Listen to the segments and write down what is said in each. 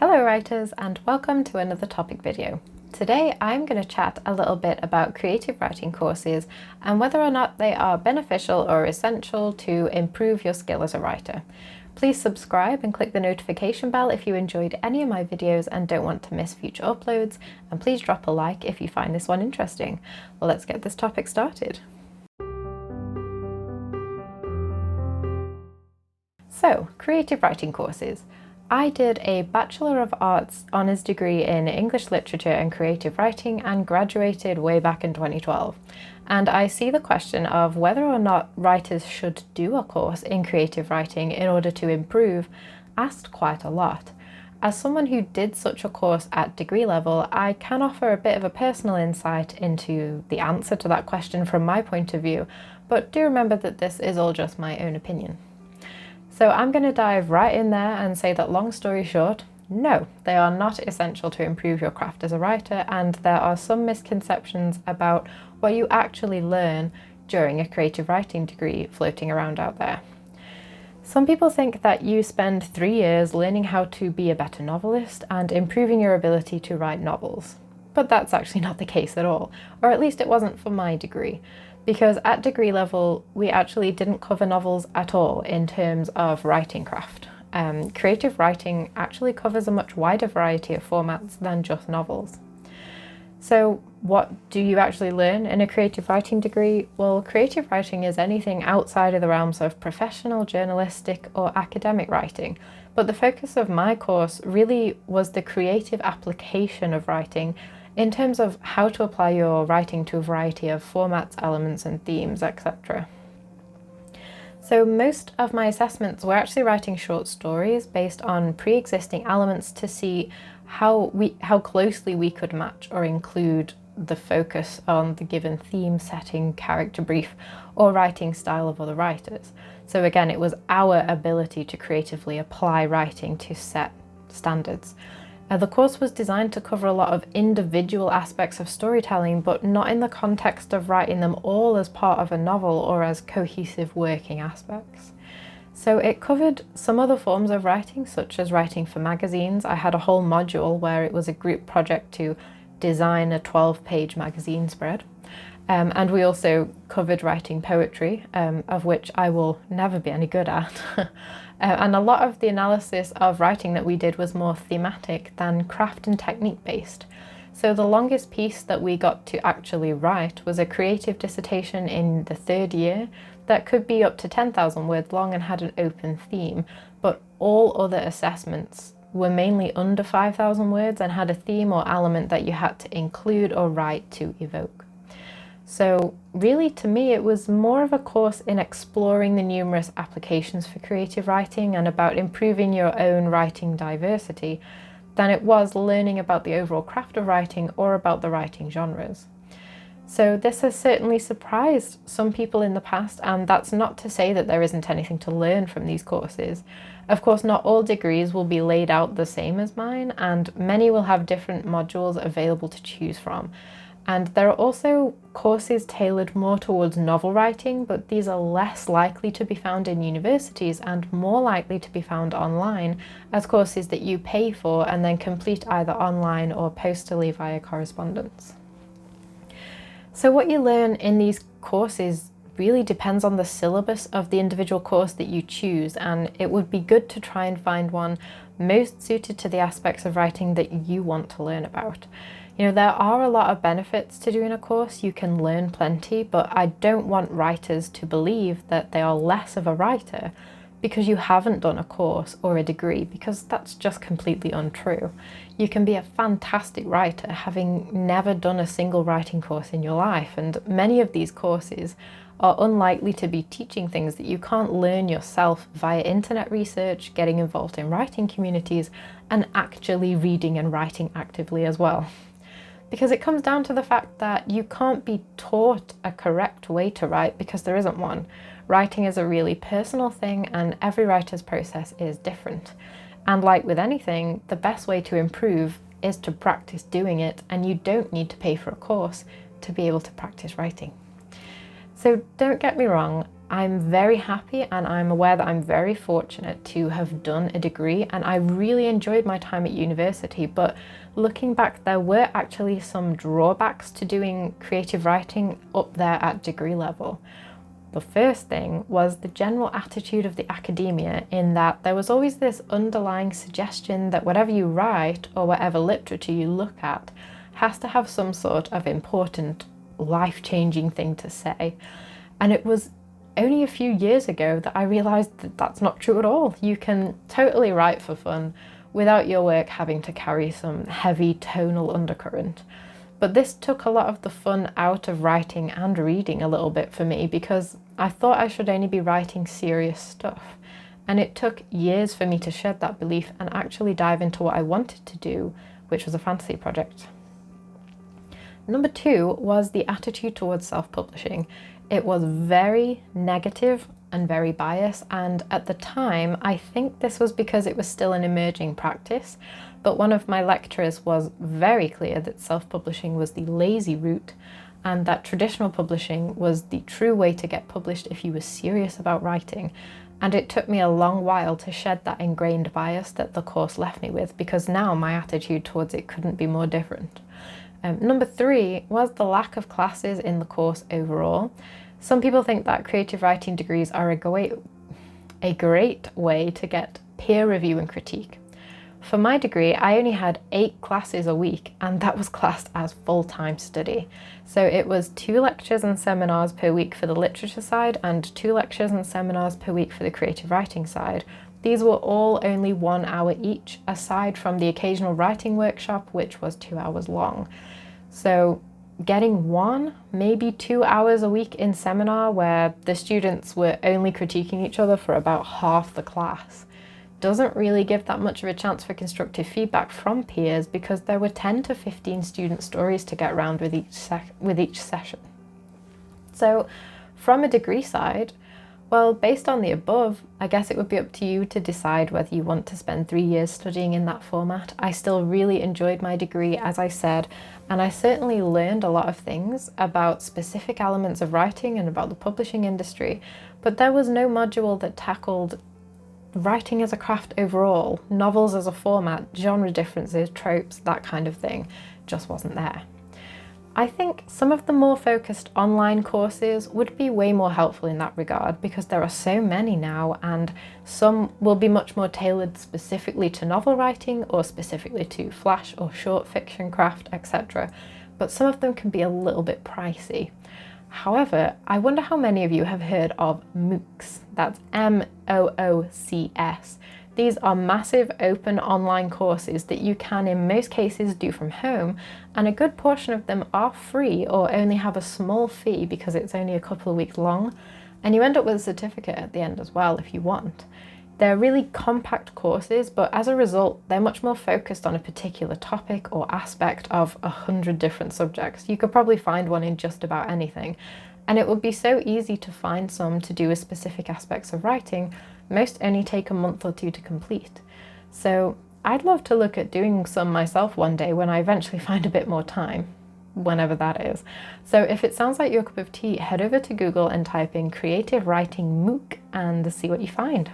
Hello writers, and welcome to another topic video. Today I'm going to chat a little bit about creative writing courses and whether or not they are beneficial or essential to improve your skill as a writer. Please subscribe and click the notification bell if you enjoyed any of my videos and don't want to miss future uploads, and please drop a like if you find this one interesting. Well, let's get this topic started. So, creative writing courses. I did a Bachelor of Arts honours degree in English Literature and Creative Writing and graduated way back in 2012. And I see the question of whether or not writers should do a course in creative writing in order to improve asked quite a lot. As someone who did such a course at degree level, I can offer a bit of a personal insight into the answer to that question from my point of view, but do remember that this is all just my own opinion. So I'm going to dive right in there and say that, long story short, no, they are not essential to improve your craft as a writer, and there are some misconceptions about what you actually learn during a creative writing degree floating around out there. Some people think that you spend 3 years learning how to be a better novelist and improving your ability to write novels. But that's actually not the case at all, or at least it wasn't for my degree. Because at degree level, we actually didn't cover novels at all in terms of writing craft. Creative writing actually covers a much wider variety of formats than just novels. So what do you actually learn in a creative writing degree? Well, creative writing is anything outside of the realms of professional, journalistic, or academic writing. But the focus of my course really was the creative application of writing in terms of how to apply your writing to a variety of formats, elements, and themes, etc. So most of my assessments were actually writing short stories based on pre-existing elements to see how closely we could match or include the focus on the given theme, setting, character brief, or writing style of other writers. So again, it was our ability to creatively apply writing to set standards. The course was designed to cover a lot of individual aspects of storytelling, but not in the context of writing them all as part of a novel or as cohesive working aspects. So it covered some other forms of writing, such as writing for magazines. I had a whole module where it was a group project to design a 12-page magazine spread. And we also covered writing poetry, of which I will never be any good at. And a lot of the analysis of writing that we did was more thematic than craft and technique based. So the longest piece that we got to actually write was a creative dissertation in the 3rd year that could be up to 10,000 words long and had an open theme, but all other assessments were mainly under 5,000 words and had a theme or element that you had to include or write to evoke. So really, to me, it was more of a course in exploring the numerous applications for creative writing and about improving your own writing diversity than it was learning about the overall craft of writing or about the writing genres. So this has certainly surprised some people in the past, and that's not to say that there isn't anything to learn from these courses. Of course, not all degrees will be laid out the same as mine, and many will have different modules available to choose from. And there are also courses tailored more towards novel writing, but these are less likely to be found in universities and more likely to be found online as courses that you pay for and then complete either online or postally via correspondence. So what you learn in these courses really depends on the syllabus of the individual course that you choose, and it would be good to try and find one most suited to the aspects of writing that you want to learn about. You know, there are a lot of benefits to doing a course. You can learn plenty, but I don't want writers to believe that they are less of a writer because you haven't done a course or a degree, because that's just completely untrue. You can be a fantastic writer having never done a single writing course in your life, and many of these courses are unlikely to be teaching things that you can't learn yourself via internet research, getting involved in writing communities, and actually reading and writing actively as well. Because it comes down to the fact that you can't be taught a correct way to write because there isn't one. Writing is a really personal thing, and every writer's process is different. And like with anything, the best way to improve is to practice doing it, and you don't need to pay for a course to be able to practice writing. So don't get me wrong, I'm very happy and I'm aware that I'm very fortunate to have done a degree, and I really enjoyed my time at university, but looking back, there were actually some drawbacks to doing creative writing up there at degree level. The first thing was the general attitude of the academia, in that there was always this underlying suggestion that whatever you write or whatever literature you look at has to have some sort of important, life-changing thing to say. And it was only a few years ago that I realised that that's not true at all. You can totally write for fun without your work having to carry some heavy tonal undercurrent. But this took a lot of the fun out of writing and reading a little bit for me, because I thought I should only be writing serious stuff. And it took years for me to shed that belief and actually dive into what I wanted to do, which was a fantasy project. Number 2 was the attitude towards self-publishing. It was very negative and very biased, and at the time I think this was because it was still an emerging practice, but one of my lecturers was very clear that self-publishing was the lazy route and that traditional publishing was the true way to get published if you were serious about writing. And it took me a long while to shed that ingrained bias that the course left me with, because now my attitude towards it couldn't be more different. Number 3 was the lack of classes in the course overall. Some people think that creative writing degrees are a great way to get peer review and critique. For my degree, I only had 8 classes a week, and that was classed as full-time study. So it was 2 lectures and seminars per week for the literature side and 2 lectures and seminars per week for the creative writing side. These were all only 1 hour each, aside from the occasional writing workshop, which was 2 hours long. So getting 1, maybe 2 hours a week in seminar where the students were only critiquing each other for about half the class doesn't really give that much of a chance for constructive feedback from peers, because there were 10 to 15 student stories to get around with each session. So from a degree side, well, based on the above, I guess it would be up to you to decide whether you want to spend 3 years studying in that format. I still really enjoyed my degree, as I said, and I certainly learned a lot of things about specific elements of writing and about the publishing industry, but there was no module that tackled writing as a craft overall, novels as a format, genre differences, tropes, that kind of thing just wasn't there. I think some of the more focused online courses would be way more helpful in that regard, because there are so many now, and some will be much more tailored specifically to novel writing or specifically to flash or short fiction craft, etc. But some of them can be a little bit pricey. However, I wonder how many of you have heard of MOOCs. That's MOOCs. These are massive open online courses that you can in most cases do from home, and a good portion of them are free or only have a small fee because it's only a couple of weeks long, and you end up with a certificate at the end as well if you want. They're really compact courses, but as a result they're much more focused on a particular topic or aspect of 100 different subjects. You could probably find one in just about anything, and it would be so easy to find some to do with specific aspects of writing. Most only take a month or 2 to complete. So I'd love to look at doing some myself one day when I eventually find a bit more time, whenever that is. So if it sounds like your cup of tea, head over to Google and type in creative writing MOOC and see what you find.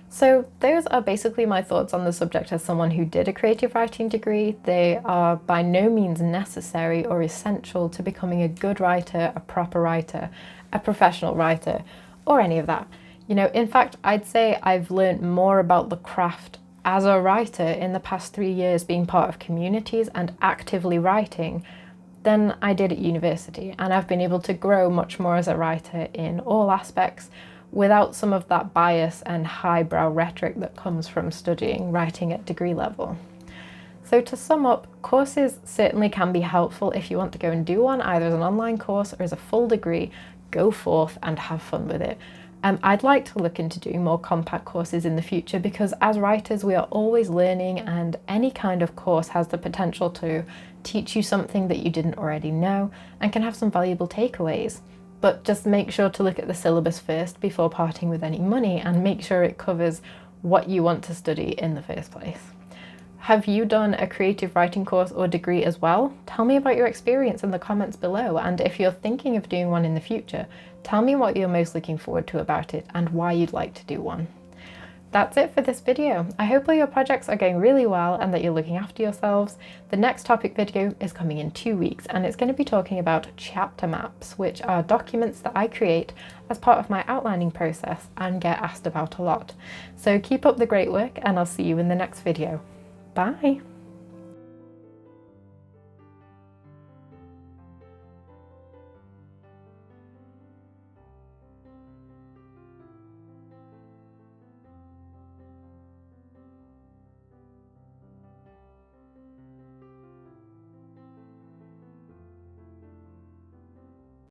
So those are basically my thoughts on the subject as someone who did a creative writing degree. They are by no means necessary or essential to becoming a good writer, a proper writer, a professional writer, or any of that. You know, in fact, I'd say I've learned more about the craft as a writer in the past 3 years being part of communities and actively writing than I did at university. And I've been able to grow much more as a writer in all aspects without some of that bias and highbrow rhetoric that comes from studying writing at degree level. So to sum up, courses certainly can be helpful if you want to go and do one, either as an online course or as a full degree. Go forth and have fun with it. I'd like to look into doing more compact courses in the future, because as writers we are always learning, and any kind of course has the potential to teach you something that you didn't already know and can have some valuable takeaways. But just make sure to look at the syllabus first before parting with any money, and make sure it covers what you want to study in the first place. Have you done a creative writing course or degree as well? Tell me about your experience in the comments below, and if you're thinking of doing one in the future, Tell me what you're most looking forward to about it and why you'd like to do one. That's it for this video. I hope all your projects are going really well and that you're looking after yourselves. The next topic video is coming in 2 weeks and it's going to be talking about chapter maps, which are documents that I create as part of my outlining process and get asked about a lot. So keep up the great work and I'll see you in the next video. Bye!